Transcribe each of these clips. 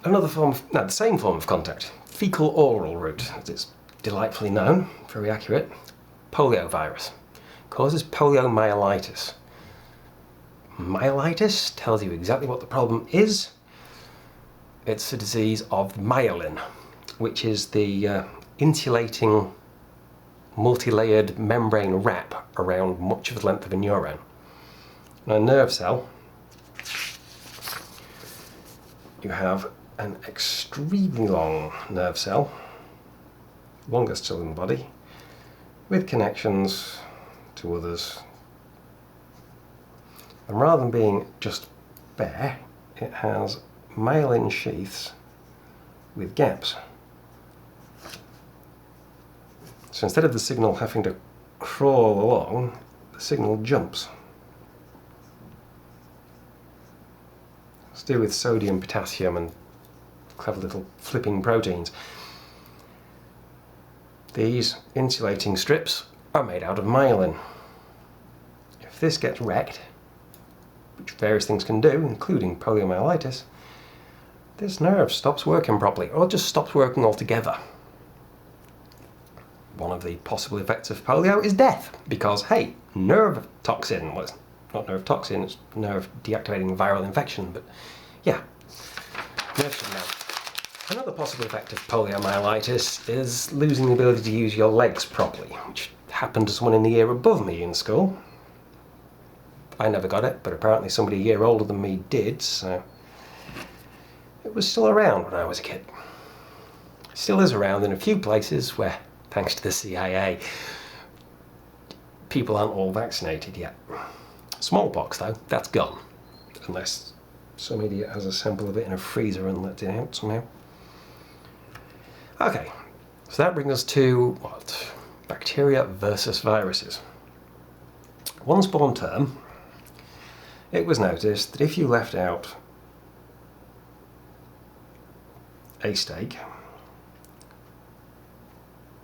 Another form of, no, the same form of contact, fecal-oral route, as it's delightfully known, very accurate, poliovirus, causes poliomyelitis. Myelitis tells you exactly what the problem is. It's a disease of myelin, which is the insulating multi-layered membrane wrap around much of the length of a neuron. Now, a nerve cell, you have an extremely long nerve cell, longest cell in the body, with connections to others. And rather than being just bare, it has myelin sheaths with gaps. So instead of the signal having to crawl along, the signal jumps. It's to do with sodium, potassium and clever little flipping proteins. These insulating strips are made out of myelin. If this gets wrecked, which various things can do, including poliomyelitis, this nerve stops working properly, or just stops working altogether. One of the possible effects of polio is death, because, hey, nerve toxin, well, it's not nerve toxin, it's nerve deactivating viral infection, but yeah, nerve shutdown. Another possible effect of poliomyelitis is losing the ability to use your legs properly, which happened to someone in the year above me in school. I never got it, but apparently somebody a year older than me did, so it was still around when I was a kid. It still is around in a few places where, thanks to the CIA, people aren't all vaccinated yet. Smallpox, though, that's gone. Unless some idiot has a sample of it in a freezer and lets it out somehow. Okay, so that brings us to what? Bacteria versus viruses. One spawn term, it was noticed that if you left out a steak,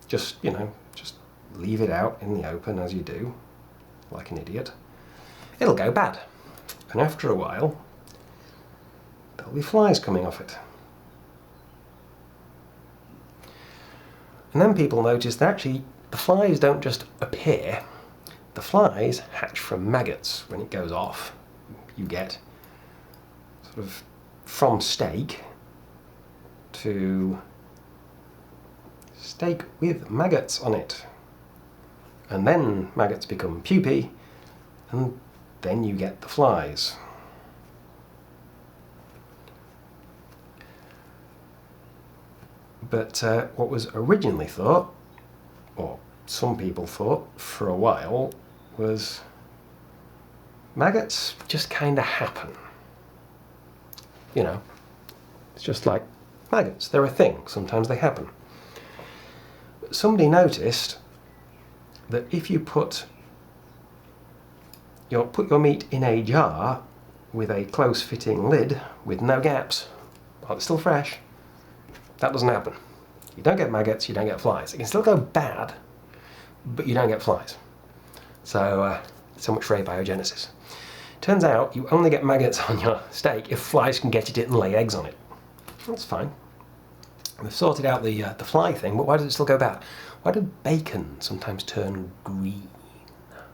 just leave it out in the open as you do, like an idiot, it'll go bad. And after a while, there'll be flies coming off it. And then people notice that actually the flies don't just appear, the flies hatch from maggots. When it goes off, you get sort of from steak to steak with maggots on it. And then maggots become pupae, and then you get the flies. But what was originally thought, or some people thought for a while, was maggots just kind of happen. You know, it's just like maggots, they're a thing, sometimes they happen. But somebody noticed that if you put your meat in a jar with a close-fitting lid with no gaps, while it's still fresh, that doesn't happen. You don't get maggots, you don't get flies. It can still go bad, but you don't get flies. So much for abiogenesis. Turns out you only get maggots on your steak if flies can get at it and lay eggs on it. That's fine. We've sorted out the fly thing, but why does it still go bad? Why does bacon sometimes turn green?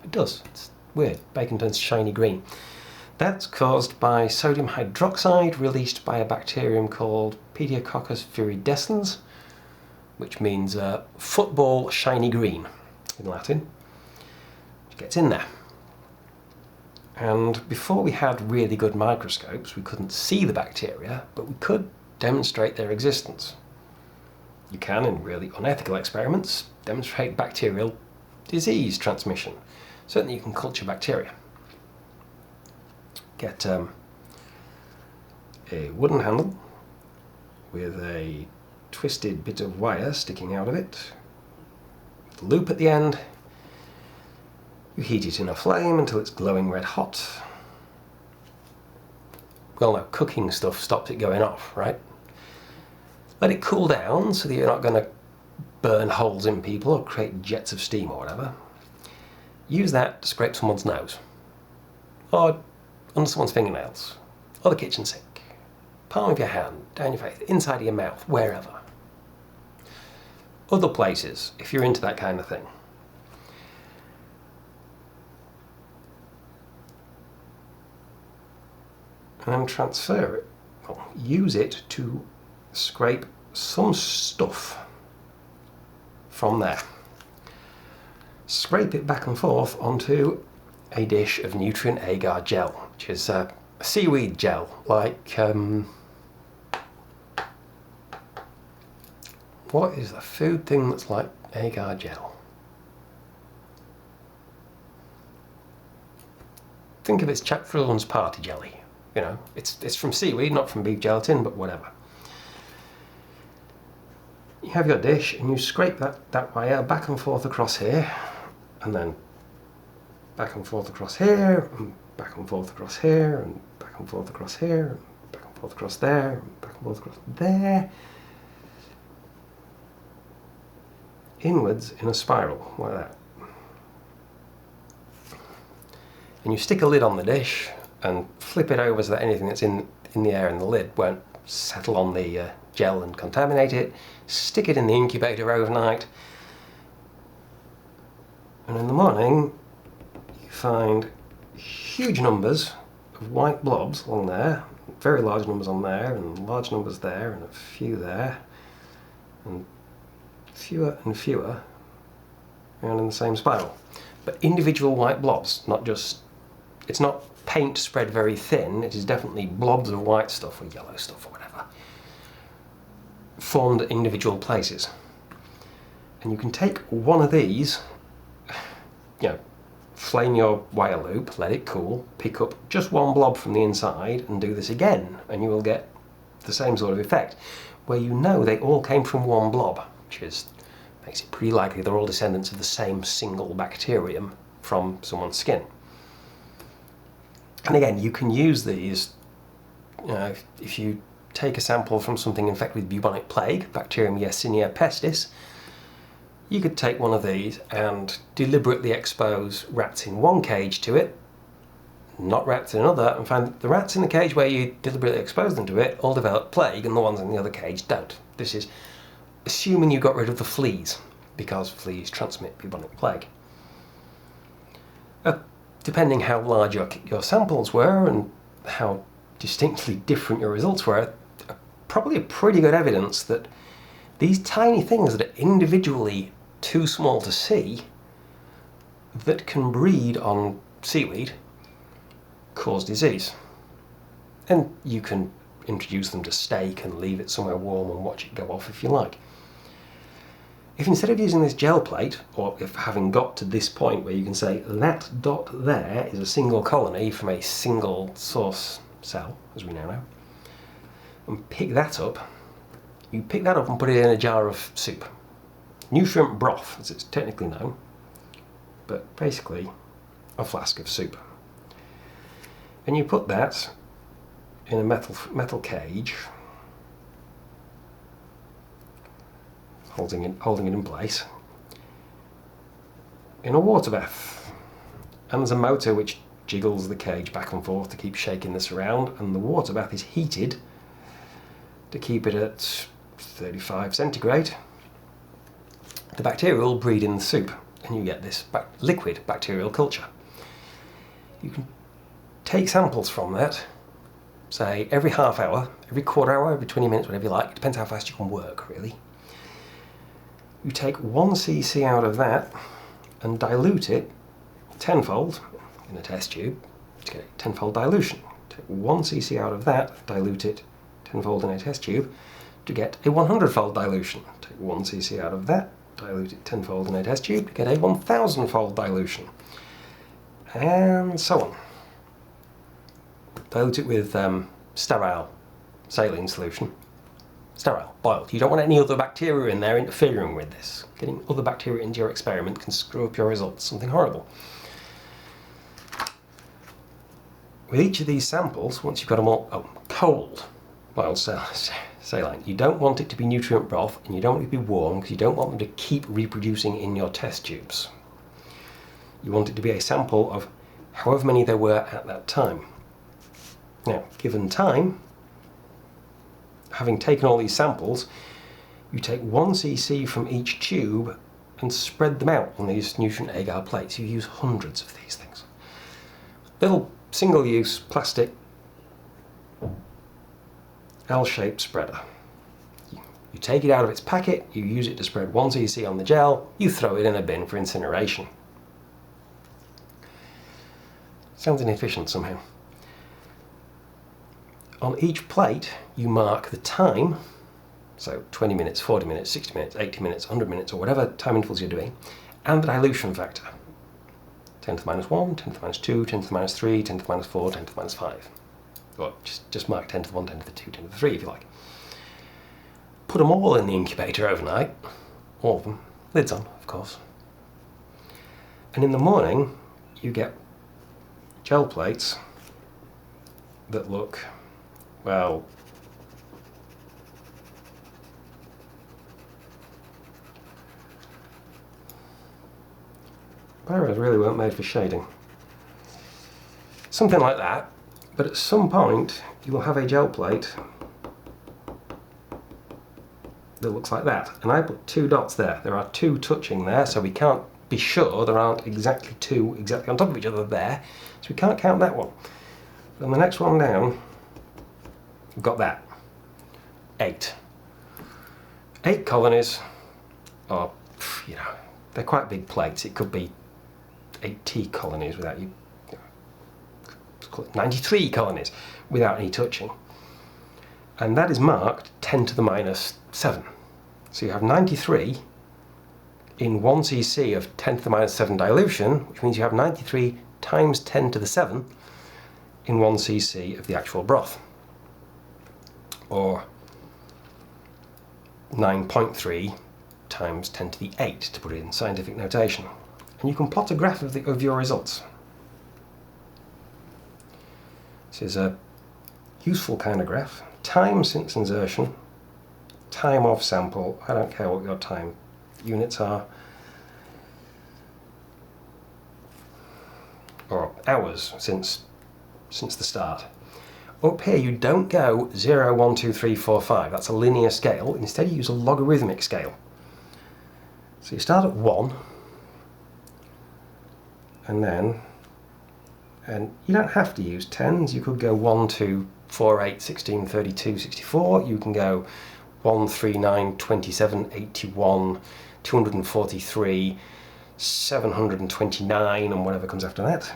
It does. It's weird. Bacon turns shiny green. That's caused by sodium hydroxide released by a bacterium called Pediococcus viridescens, which means football shiny green in Latin, which gets in there. And before we had really good microscopes, we couldn't see the bacteria, but we could demonstrate their existence. You can, in really unethical experiments, demonstrate bacterial disease transmission. Certainly you can culture bacteria. Get a wooden handle with a twisted bit of wire sticking out of it, with a loop at the end. You heat it in a flame until it's glowing red hot. Well, no, cooking stuff stops it going off, right? Let it cool down so that you're not going to burn holes in people or create jets of steam or whatever. Use that to scrape someone's nose, or under someone's fingernails, or the kitchen sink. palm of your hand, down your face, inside of your mouth, wherever. Other places, if you're into that kind of thing. And then transfer it, well, use it to scrape some stuff from there. Scrape it back and forth onto a dish of nutrient agar gel, which is a seaweed gel, like what is the food thing that's like agar gel? Think of it as Chap Frillman's party jelly. You know, it's from seaweed, not from beef gelatin, but whatever. You have your dish and you scrape that wire back and forth across here, and then back and forth across here, and back and forth across here, and back and forth across here, and back and forth across there, and back and forth across there. Inwards in a spiral, like that. And you stick a lid on the dish and flip it over so that anything that's in the air in the lid won't settle on the gel and contaminate it. Stick it in the incubator overnight, and in the morning you find huge numbers of white blobs along there, very large numbers on there, and large numbers there, and a few there, and fewer and fewer around in the same spiral. But individual white blobs, not just, it's not paint spread very thin, it is definitely blobs of white stuff or yellow stuff or whatever, formed at individual places. And you can take one of these, you know, flame your wire loop, let it cool, pick up just one blob from the inside and do this again, and you will get the same sort of effect, where you know they all came from one blob, which makes it pretty likely they're all descendants of the same single bacterium from someone's skin. And again, you can use these, if you take a sample from something infected with bubonic plague, Bacterium Yersinia pestis, you could take one of these and deliberately expose rats in one cage to it, not rats in another, and find that the rats in the cage where you deliberately expose them to it all develop plague and the ones in the other cage don't. This is assuming you got rid of the fleas, because fleas transmit bubonic plague. Depending how large your samples were and how distinctly different your results were, probably a pretty good evidence that these tiny things that are individually too small to see, that can breed on seaweed, cause disease. And you can introduce them to steak and leave it somewhere warm and watch it go off if you like. If instead of using this gel plate, or if having got to this point where you can say that dot there is a single colony from a single source cell, as we now know, and pick that up, you pick that up and put it in a jar of soup. Nutrient broth, as it's technically known, but basically a flask of soup. And you put that in a metal cage, holding it in place, in a water bath. And there's a motor which jiggles the cage back and forth to keep shaking this around, and the water bath is heated to keep it at 35 centigrade. The bacteria will breed in the soup, and you get this liquid bacterial culture. You can take samples from that, say every half hour, every quarter hour, every 20 minutes, whatever you like. It depends how fast you can work, really. You take 1 cc out of that and dilute it tenfold in a test tube to get a tenfold dilution. Take 1 cc out of that, dilute it tenfold in a test tube to get a 100-fold dilution. Take 1 cc out of that, dilute it tenfold in a test tube to get a 1000-fold dilution. And so on. Dilute it with sterile saline solution. Sterile, boiled. You don't want any other bacteria in there interfering with this. Getting other bacteria into your experiment can screw up your results, something horrible. With each of these samples, once you've got them all cold, boiled saline, you don't want it to be nutrient broth and you don't want it to be warm because you don't want them to keep reproducing in your test tubes. You want it to be a sample of however many there were at that time. Now, given time, having taken all these samples, you take 1 cc from each tube and spread them out on these nutrient agar plates. You use hundreds of these things. Little single-use plastic L-shaped spreader. You take it out of its packet, you use it to spread 1 cc on the gel, you throw it in a bin for incineration. Sounds inefficient somehow. On each plate you mark the time, so 20 minutes, 40 minutes, 60 minutes, 80 minutes, 100 minutes, or whatever time intervals you're doing, and the dilution factor. 10 to the minus 1, 10 to the minus 2, 10 to the minus 3, 10 to the minus 4, 10 to the minus 5. Or just mark 10 to the 1, 10 to the 2, 10 to the 3 if you like. Put them all in the incubator overnight, all of them, lids on of course. And in the morning you get gel plates that look, well, Pyros really weren't made for shading. Something like that, but at some point you will have a gel plate that looks like that. And I put 2 dots there. There are 2 touching there, so we can't be sure there aren't exactly 2 exactly on top of each other there. So we can't count that one. But on the next one down, we've got that. 8. 8 colonies, or, you know, they're quite big plates. It could be 80 colonies without you, let's call it 93 colonies without any touching. And that is marked 10 to the minus 7. So you have 93 in 1 cc of 10 to the minus 7 dilution, which means you have 93 times 10 to the 7 in 1 cc of the actual broth. Or 9.3 times 10 to the 8 to put it in scientific notation. And you can plot a graph of your results. This is a useful kind of graph. Time since insertion, time of sample, I don't care what your time units are, or hours since the start. Up here you don't go 0, 1, 2, 3, 4, 5, that's a linear scale, instead you use a logarithmic scale. So you start at 1, and you don't have to use tens, you could go 1, 2, 4, 8, 16, 32, 64, you can go 1, 3, 9, 27, 81, 243, 729 and whatever comes after that.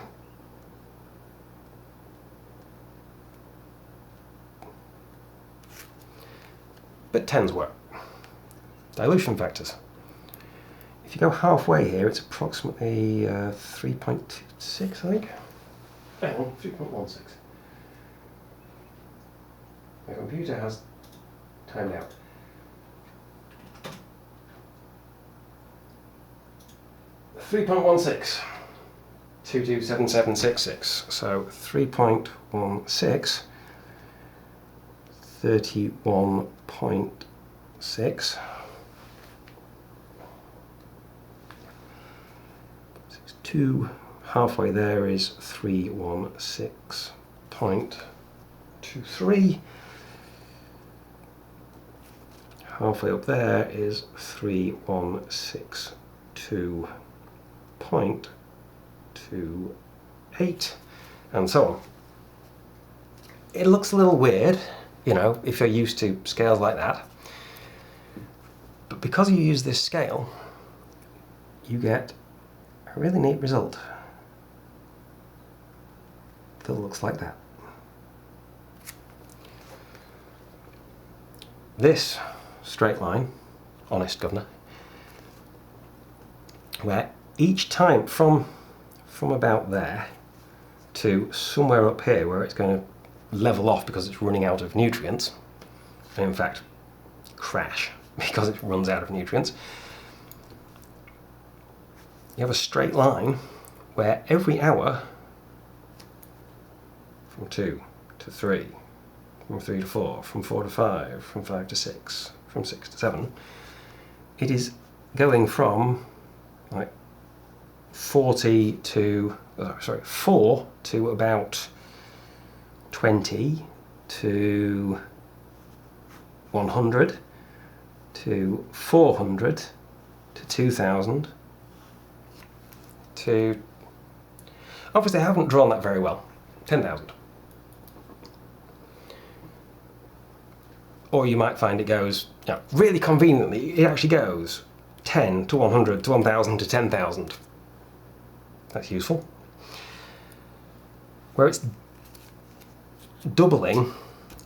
But tens work. Dilution factors. If you go halfway here, it's approximately 3.26, I think. Hang on, 3.16. My computer has timed out. .16, 227766. So 3.16, 31.6. 2 halfway there is 316.23. Halfway up there is 3162.28, and so on. It looks a little weird, you know, if you're used to scales like that, but because you use this scale, you get a really neat result that looks like that. This straight line, honest governor, where each time from about there to somewhere up here where it's going to level off because it's running out of nutrients, and in fact crash because it runs out of nutrients, you have a straight line where every hour from 2 to 3, from 3 to 4, from 4 to 5, from 5 to 6, from 6 to 7, it is going from like 4 to about 20 to 100 to 400 to 2000 to, obviously I haven't drawn that very well, 10,000. Or you might find it goes, you know, really conveniently, it actually goes 10 to 100 to 1000 to 10,000. That's useful. Where it's doubling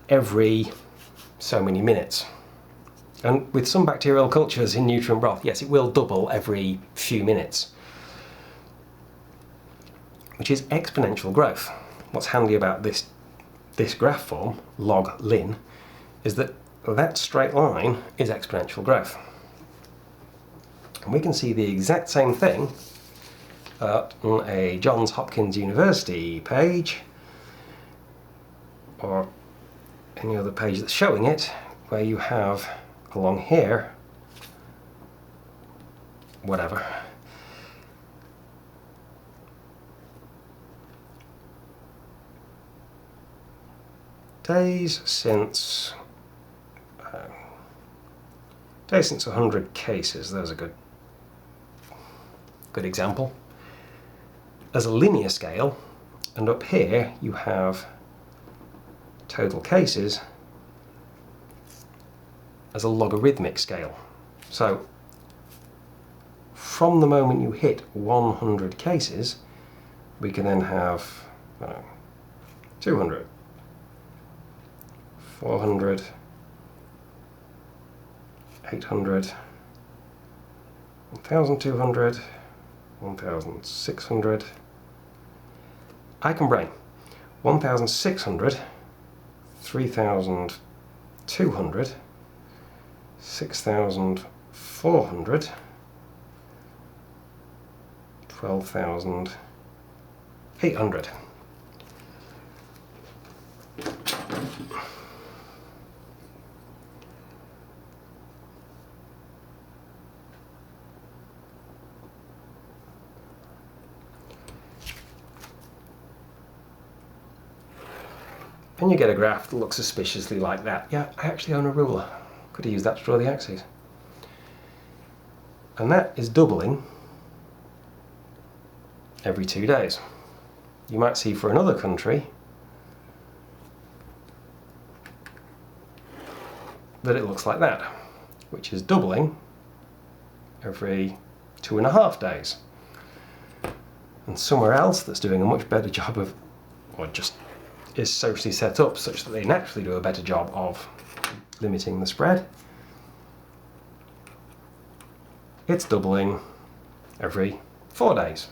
every so many minutes. And with some bacterial cultures in nutrient broth, yes, it will double every few minutes, which is exponential growth. What's handy about this graph form, log ln, is that that straight line is exponential growth. And we can see the exact same thing on a Johns Hopkins University page, or any other page that's showing it, where you have along here, whatever, days since 100 cases. There's a good example. As a linear scale, and up here you have total cases as a logarithmic scale. So from the moment you hit 100 cases, we can then have 200, 400, 800, 1200, 1600. I can brain 1600, 3200, 6400, 12,800. And you get a graph that looks suspiciously like that. Yeah, I actually own a ruler. Could have used that to draw the axes. And that is doubling every 2 days. You might see for another country that it looks like that, which is doubling every 2.5 days. And somewhere else that's doing a much better job of, or just is socially set up such that they naturally do a better job of limiting the spread, it's doubling every 4 days.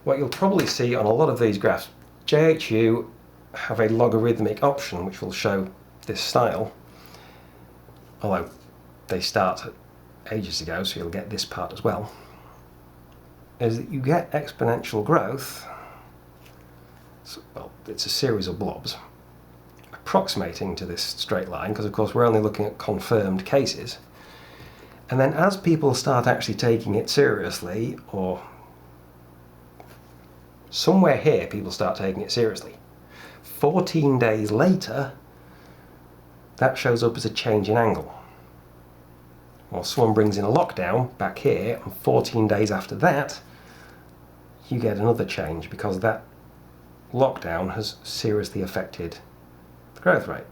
What you'll probably see on a lot of these graphs, JHU have a logarithmic option which will show this style, although they start ages ago, so you'll get this part as well, is that you get exponential growth. Well, it's a series of blobs approximating to this straight line, because of course we're only looking at confirmed cases. And then as people start actually taking it seriously, or somewhere here people start taking it seriously, 14 days later that shows up as a change in angle. Or someone brings in a lockdown back here, and 14 days after that you get another change, because that lockdown has seriously affected the growth rate.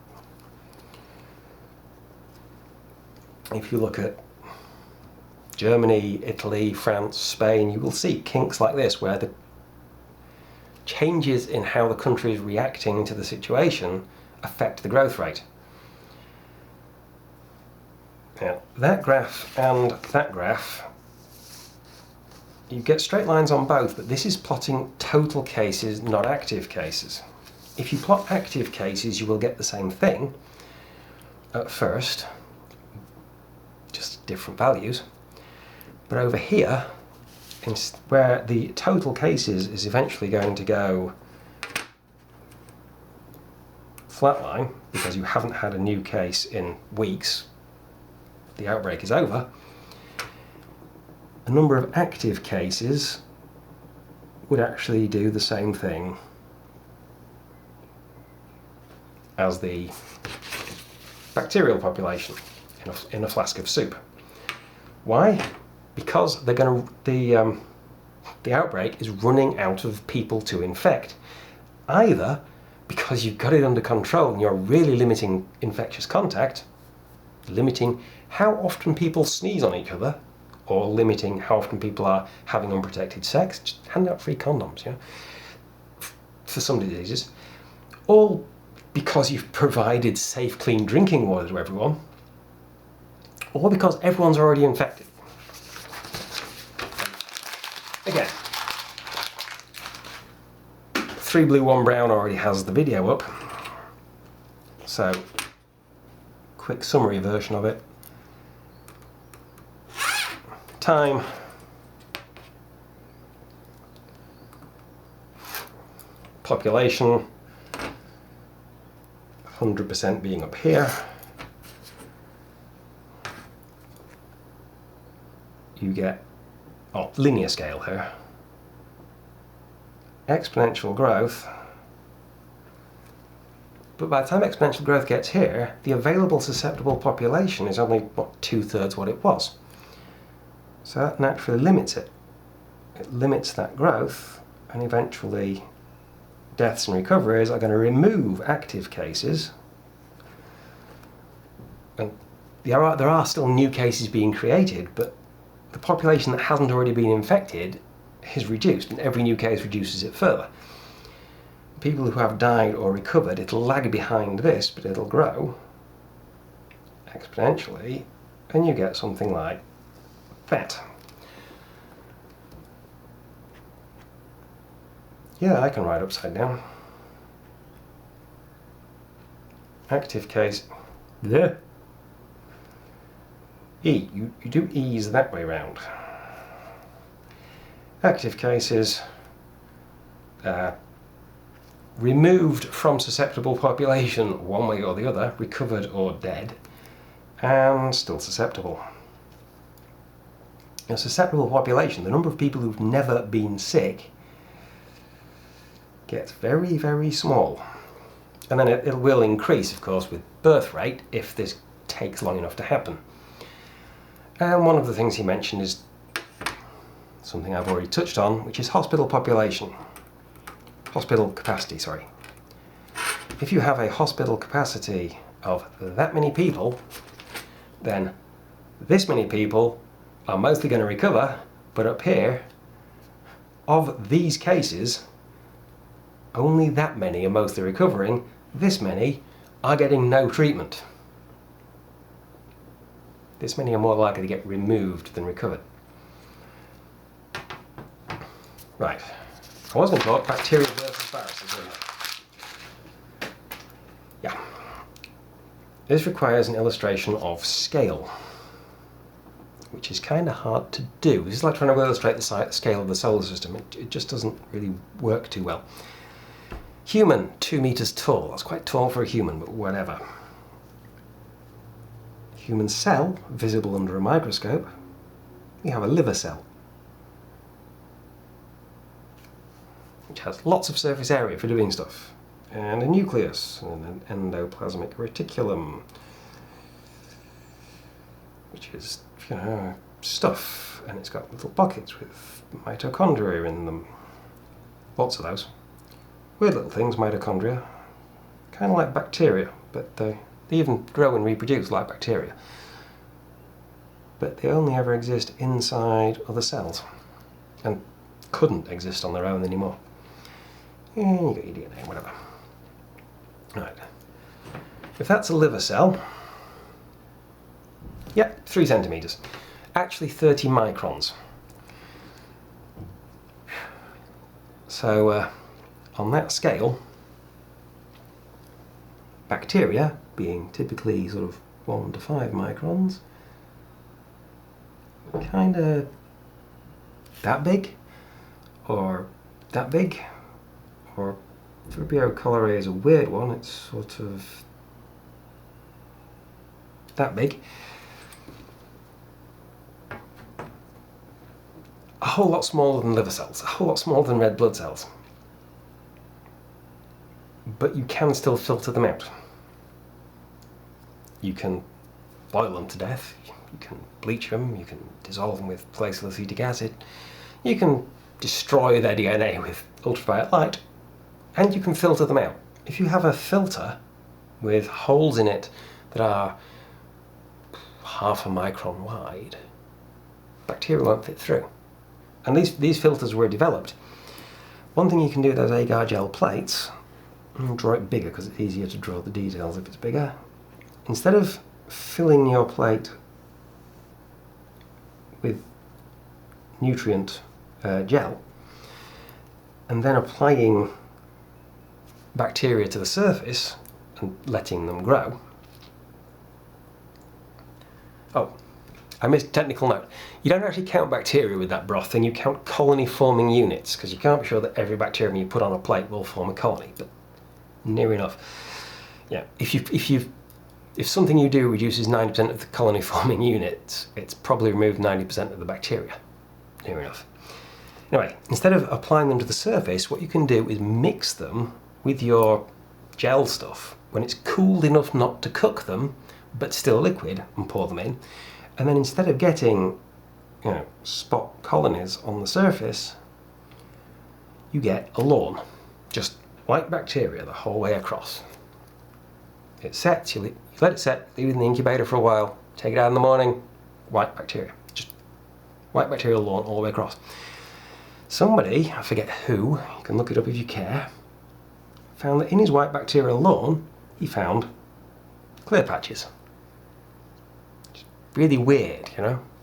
If you look at Germany, Italy, France, Spain, you will see kinks like this where the changes in how the country is reacting to the situation affect the growth rate. Now, that graph and that graph, you get straight lines on both, but this is plotting total cases, not active cases. If you plot active cases, you will get the same thing at first, just different values. But over here, where the total cases is eventually going to go flatline, because you haven't had a new case in weeks, the outbreak is over, a number of active cases would actually do the same thing as the bacterial population in a flask of soup. Why? Because the outbreak is running out of people to infect. Either because you've got it under control and you're really limiting infectious contact, limiting how often people sneeze on each other, or limiting how often people are having unprotected sex, just hand out free condoms, you know, for some diseases, all because you've provided safe, clean drinking water to everyone, or because everyone's already infected. Again, 3 Blue 1 Brown already has the video up, so quick summary version of it. Time, population, 100% being up here. You get linear scale here. Exponential growth. But by the time exponential growth gets here, the available susceptible population is only, what, 2/3 what it was. So that naturally limits it. It limits that growth, and eventually deaths and recoveries are going to remove active cases. And there are still new cases being created, but the population that hasn't already been infected is reduced, and every new case reduces it further. People who have died or recovered, it'll lag behind this, but it'll grow exponentially, and you get something like that. Yeah, I can write upside down. Active case. There. E. You do E's that way round. Active cases removed from susceptible population one way or the other, recovered or dead, and still susceptible. A susceptible population, the number of people who've never been sick, gets very, very small. And then it will increase, of course, with birth rate if this takes long enough to happen. And one of the things he mentioned is something I've already touched on, which is hospital population. Hospital capacity, sorry. If you have a hospital capacity of that many people, then this many people are mostly going to recover, but up here, of these cases, only that many are mostly recovering, this many are getting no treatment. This many are more likely to get removed than recovered. Right, I was going to talk bacteria versus viruses, wasn't I? Yeah. This requires an illustration of scale, which is kind of hard to do. This is like trying to illustrate the scale of the solar system. It just doesn't really work too well. Human, 2 meters tall. That's quite tall for a human, but whatever. Human cell, visible under a microscope. We have a liver cell, which has lots of surface area for doing stuff. And a nucleus, and an endoplasmic reticulum, which is, you know, stuff. And it's got little pockets with mitochondria in them. Lots of those. Weird little things, mitochondria. Kind of like bacteria, but they even grow and reproduce like bacteria. But they only ever exist inside other cells, and couldn't exist on their own anymore. Yeah, you got your DNA, whatever. Right. If that's a liver cell, yeah, 3 centimeters. Actually 30 microns. So, on that scale, bacteria, being typically sort of 1 to 5 microns, kind of that big, or that big, or Vibrio cholerae is a weird one, it's sort of that big. A whole lot smaller than liver cells, a whole lot smaller than red blood cells. But you can still filter them out. You can boil them to death, you can bleach them, you can dissolve them with glacial acetic acid, you can destroy their DNA with ultraviolet light, and you can filter them out. If you have a filter with holes in it that are half a micron wide, bacteria won't fit through. And these filters were developed. One thing you can do with those agar gel plates, I'll draw it bigger because it's easier to draw the details if it's bigger. Instead of filling your plate with nutrient gel and then applying bacteria to the surface and letting them grow. Oh, I missed a technical note. You don't actually count bacteria with that broth thing, you count colony forming units, because you can't be sure that every bacterium you put on a plate will form a colony, but near enough. Yeah, if something you do reduces 90% of the colony forming units, it's probably removed 90% of the bacteria. Near enough. Anyway, instead of applying them to the surface, what you can do is mix them with your gel stuff when it's cooled enough not to cook them, but still liquid, and pour them in. And then instead of getting, spot colonies on the surface, you get a lawn. Just white bacteria the whole way across. It sets, you let it set, leave it in the incubator for a while, take it out in the morning, white bacteria. Just white bacterial lawn all the way across. Somebody, I forget who, you can look it up if you care, found that in his white bacterial lawn, he found clear patches. It's really weird,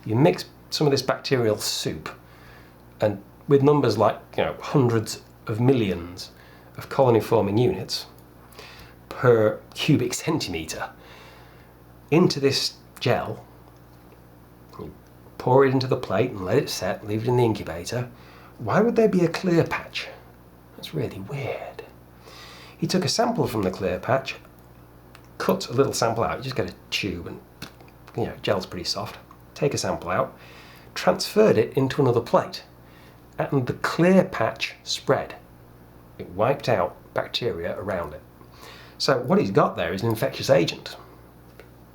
You mix some of this bacterial soup, and with numbers like, hundreds of millions of colony forming units per cubic centimetre into this gel, you pour it into the plate and let it set, leave it in the incubator. Why would there be a clear patch? That's really weird. He took a sample from the clear patch, cut a little sample out, you just get a tube and gel's pretty soft, take a sample out, transferred it into another plate, and the clear patch spread. It wiped out bacteria around it. So what he's got there is an infectious agent.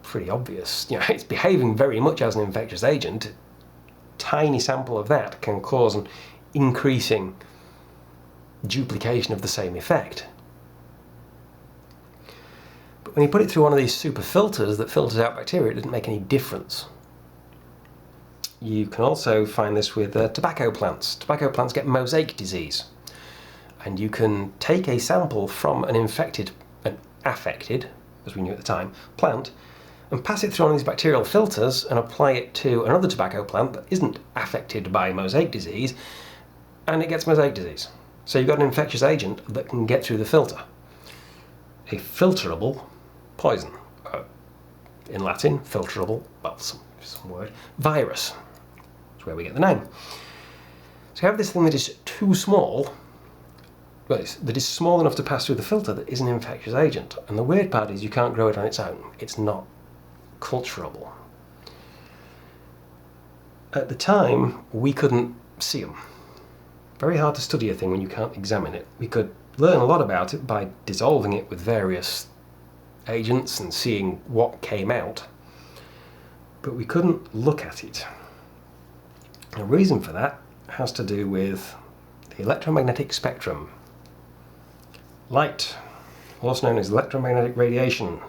Pretty obvious. It's behaving very much as an infectious agent. A tiny sample of that can cause an increasing duplication of the same effect. But when you put it through one of these super filters that filters out bacteria, it doesn't make any difference. You can also find this with tobacco plants. Tobacco plants get mosaic disease. And you can take a sample from an affected, as we knew at the time, plant, and pass it through one of these bacterial filters and apply it to another tobacco plant that isn't affected by mosaic disease, and it gets mosaic disease. So you've got an infectious agent that can get through the filter. A filterable poison. In Latin, filterable, well, some word, virus. That's where we get the name. So you have this thing that is too small, that is small enough to pass through the filter, that is an infectious agent. And the weird part is you can't grow it on its own. It's not culturable. At the time, we couldn't see them. Very hard to study a thing when you can't examine it. We could learn a lot about it by dissolving it with various agents and seeing what came out, but we couldn't look at it. The reason for that has to do with the electromagnetic spectrum. Light, also known as electromagnetic radiation,